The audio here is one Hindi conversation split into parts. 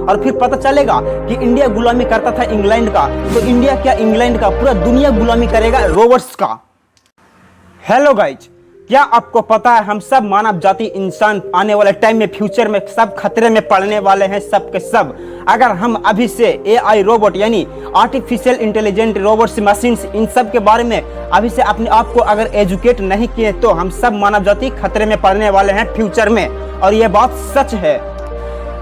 और फिर पता चलेगा कि इंडिया गुलामी करता था इंग्लैंड का, तो इंडिया क्या इंग्लैंड का, पूरा दुनिया गुलामी करेगा रोबोट्स का। हेलो गाइज, क्या आपको पता है हम सब मानव जाति इंसान आने वाले टाइम में फ्यूचर में सब खतरे में पड़ने वाले हैं, सब के सब। अगर हम अभी से एआई रोबोट यानी artificial intelligent robots machines in सब के बारे में अभी से अपने आप को अगर एजुकेट नहीं किए तो हम सब मानव जाति खतरे में पड़ने वाले हैं फ्यूचर में, और ये बात सच है।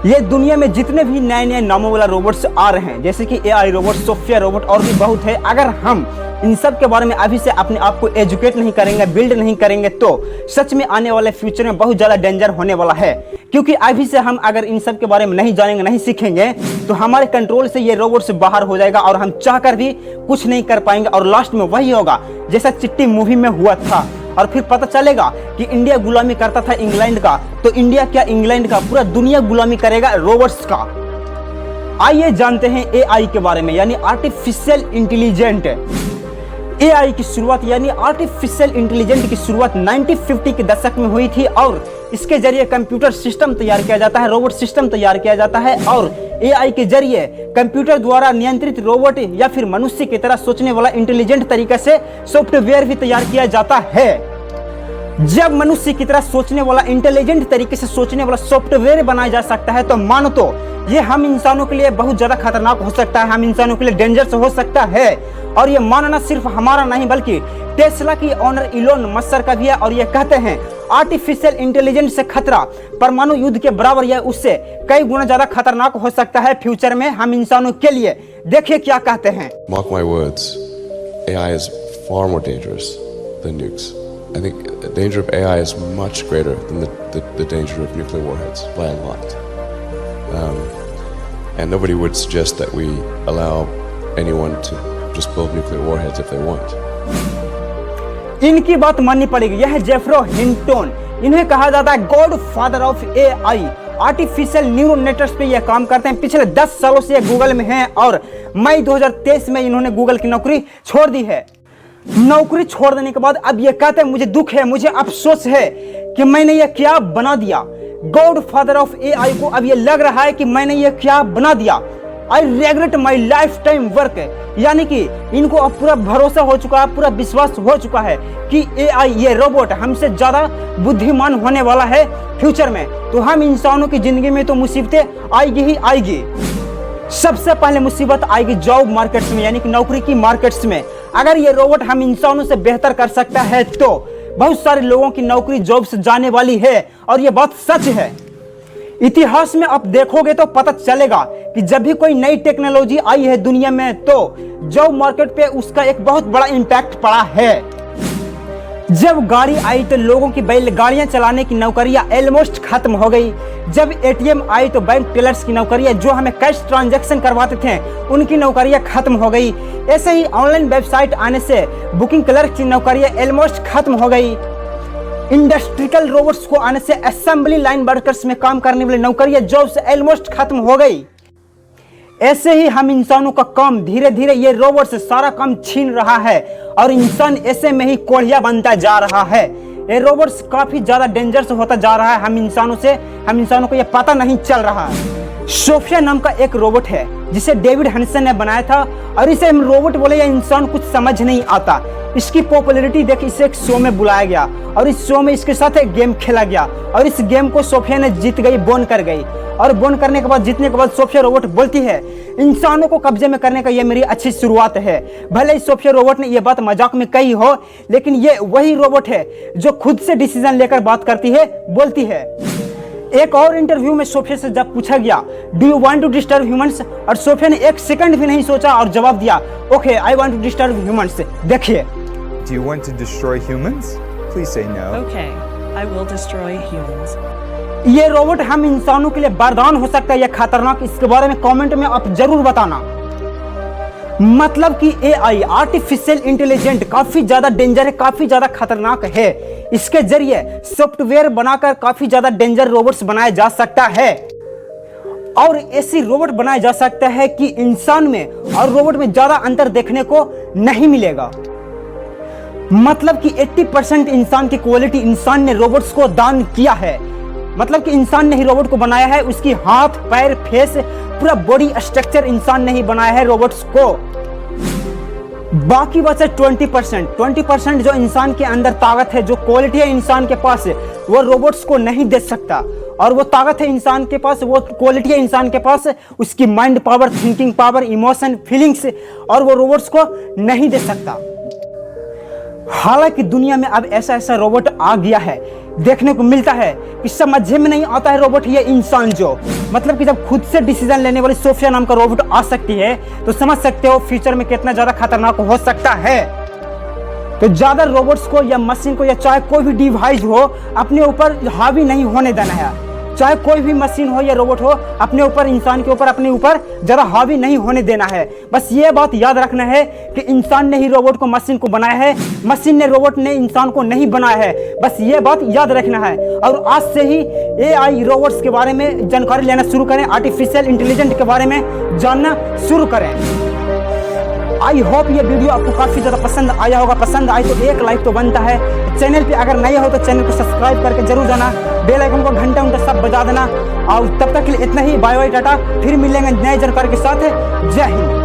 ये दुनिया में जितने भी नए नए नामों वाला रोबोट्स आ रहे हैं, जैसे कि एआई रोबोट, सोफिया रोबोट और भी बहुत है, अगर हम इन सब के बारे में अभी से अपने आप को एजुकेट नहीं करेंगे, बिल्ड नहीं करेंगे तो सच में आने वाले फ्यूचर में बहुत ज़्यादा डेंजर होने वाला है। क्योंकि अभी से हम अगर इन सब के बारे में नहीं जानेंगे, नहीं सीखेंगे तो हमारे कंट्रोल से ये रोबोट से बाहर हो जाएगा और हम चाहकर भी कुछ नहीं कर पाएंगे, और लास्ट में वही होगा जैसा चिट्टी मूवी में हुआ था। और फिर पता चलेगा कि इंडिया गुलामी करता था इंग्लैंड का, तो इंडिया क्या इंग्लैंड का, पूरा दुनिया गुलामी करेगा रोबोट्स का। आइए जानते हैं एआई के बारे में, यानी आर्टिफिशियल इंटेलिजेंट। एआई की शुरुआत यानी आर्टिफिशियल इंटेलिजेंट की शुरुआत 1950 के दशक में हुई थी, और इसके जरिए कंप्यूटर सिस्टम तैयार किया जाता है, रोबोट सिस्टम तैयार किया जाता है, और एआई के जरिए कंप्यूटर द्वारा नियंत्रित रोबोट या फिर मनुष्य की तरह सोचने वाला इंटेलिजेंट तरीके से सॉफ्टवेयर भी तैयार किया जाता है। जब मनुष्य की तरह सोचने वाला इंटेलिजेंट तरीके से सोचने वाला सॉफ्टवेयर बनाया जा सकता है तो मानो तो ये हम इंसानों के लिए बहुत ज्यादा खतरनाक हो सकता है, हम इंसानों के लिए डेंजरस हो सकता है। और ये मानना सिर्फ हमारा नहीं बल्कि टेस्ला की ओनर इलोन मस्क का भी है, और ये कहते हैं आर्टिफिशियल इंटेलिजेंस से खतरा परमाणु युद्ध के बराबर या उससे कई गुना ज्यादा खतरनाक हो सकता है फ्यूचर में हम इंसानों के लिए। देखिए क्या कहते हैं। Mark my words, AI is far more dangerous than nukes. I think the danger of AI is much greater than the danger of nuclear warheads by a lot. And nobody would suggest that we allow anyone to just build nuclear warheads if they want. इनकी बात माननी पड़ेगी। यह जेफ्रो हिंटन, इन्हें कहा जाता है God father of AI. Artificial neural networks पे ये काम करते हैं, पिछले 10 सालों से ये गूगल में हैं, और मई 2023 में इन्होंने गूगल की नौकरी छोड़ दी है। नौकरी छोड़ देने के बाद अब ये कहते हैं मुझे दुख है, मुझे अफसोस है कि मैंने ये क्या बना दिया। गॉड फादर ऑफ एआई को अब ये लग रहा है कि मैंने ये क्या बना दिया। I regret my lifetime work, यानी कि इनको अब पूरा भरोसा हो चुका है, पूरा विश्वास हो चुका है कि एआई ये रोबोट हमसे ज्यादा बुद्धिमान होने वाला है फ्यूचर में, तो हम इंसानों की जिंदगी में तो मुसीबतें आएगी ही आएगी। सबसे पहले मुसीबत आएगी जॉब मार्केट्स में, यानी कि नौकरी की मार्केट्स में। अगर ये रोबोट हम इंसानों से बेहतर कर सकता है तो बहुत सारे लोगों की नौकरी जॉब से जाने वाली है, और ये बात सच है। इतिहास में आप देखोगे तो पता चलेगा कि जब भी कोई नई टेक्नोलॉजी आई है दुनिया में तो जॉब मार्केट पे उसका एक बहुत बड़ा इम्पैक्ट पड़ा है। जब गाड़ी आई तो लोगों की बैलगाड़ियां चलाने की नौकरियां ऑलमोस्ट खत्म हो गई। जब एटीएम आई तो बैंक टेलर्स की नौकरियां, जो हमें कैश ट्रांजैक्शन करवाते थे, उनकी नौकरियां खत्म हो गई। ऐसे ही ऑनलाइन वेबसाइट आने से बुकिंग क्लर्क की नौकरियां ऑलमोस्ट खत्म हो गई। इंडस्ट्रियल रोबोट्स को आने से असेंबली लाइन वर्कर्स में काम करने वाली नौकरियां जॉब से ऑलमोस्ट खत्म हो गई। ऐसे ही हम इंसानों का काम धीरे धीरे ये रोबोट से सारा काम छीन रहा है, और इंसान ऐसे में ही कोढ़िया बनता जा रहा है। ये रोबोट्स काफी ज्यादा डेंजरस होता जा रहा है हम इंसानों को ये पता नहीं चल रहा है। सोफिया नाम का एक रोबोट है जिसे डेविड हंसन ने बनाया था, और इसे हम रोबोट बोले या इंसान कुछ समझ नहीं आता। इसकी पॉपुलैरिटी देख इसे एक शो में बुलाया गया, और इस शो में इसके साथ एक गेम खेला गया, और इस गेम को सोफिया ने जीत गई, बोन कर गई। और बोन करने के बाद, जीतने के बाद सोफिया रोबोट बोलती है इंसानों को कब्जे में करने का ये मेरी अच्छी शुरुआत है। भले ही सोफिया रोबोट ने ये बात मजाक में कही हो, लेकिन ये वही रोबोट है जो खुद से डिसीजन लेकर बात करती है, बोलती है। एक और इंटरव्यू में सोफिया से जब पूछा गया do you want to disturb humans, और सोफिया ने एक सेकंड भी नहीं सोचा और जवाब दिया okay I want to disturb humans. देखिए, Do you want to destroy humans? Please say no. Okay, I will destroy humans. ये रोबोट हम इंसानों के लिए वरदान हो सकता है या खतरनाक, इसके बारे में कमेंट में आप जरूर बताना। मतलब कि एआई आर्टिफिशियल इंटेलिजेंट काफी ज्यादा डेंजर है, काफी ज्यादा खतरनाक है। इसके जरिए सॉफ्टवेयर बनाकर काफी ज्यादा डेंजर रोबोट्स बनाया जा सकता है, और ऐसी रोबोट बनाया जा सकता है कि इंसान में और रोबोट में ज्यादा अंतर देखने को नहीं मिलेगा। मतलब कि 80% इंसान की क्वालिटी इंसान ने रोबोट्स को दान किया है। मतलब कि इंसान ने ही रोबोट को बनाया है, उसकी हाथ, पैर, फेस, पूरा बॉडी स्ट्रक्चर इंसान ने ही बनाया है रोबोट्स को। बाकी बचा 20% जो इंसान के अंदर ताकत है, जो क्वालिटी है इंसान के पास, वो रोबोट्स को नहीं दे सकता। और वो ताकत है इंसान के पास, वो क्वालिटी है इंसान के पास, उसकी mind power, thinking power, emotion, feelings, और वो रोबोट्स को नहीं दे सकता। हालांकि दुनिया में अब ऐसा रोबोट आ गया है, देखने को मिलता है कि समझ में नहीं आता है रोबोट ये इंसान, जो मतलब कि जब खुद से डिसीजन लेने वाली सोफिया नाम का रोबोट आ सकती है तो समझ सकते हो फ्यूचर में कितना ज्यादा खतरनाक हो सकता है। तो ज्यादा रोबोट्स को या मशीन को या चाहे कोई भी डिवाइस हो अपने ऊपर हावी नहीं होने देना है। चाहे कोई भी मशीन हो या रोबोट हो, अपने ऊपर, इंसान के ऊपर, अपने ऊपर जरा हावी नहीं होने देना है। बस ये बात याद रखना है कि इंसान ने ही रोबोट को, मशीन को बनाया है, मशीन ने, रोबोट ने इंसान को नहीं बनाया है। बस ये बात याद रखना है। और आज से ही AI रोबोट्स के बारे में जानकारी लेना शुरू करें, आर्टिफिशियल इंटेलिजेंस के बारे में जानना शुरू करें। आई होप ये वीडियो आपको काफी ज्यादा पसंद आया होगा। पसंद आए तो एक लाइक तो बनता है। चैनल पे अगर नए हो तो चैनल को सब्सक्राइब करके जरूर जाना, बेल आइकन को घंटा सब बजा देना। और तब तक के लिए इतना ही। Bye bye, Tata. फिर मिलेंगे नए जानकारी के साथ। जय हिंद।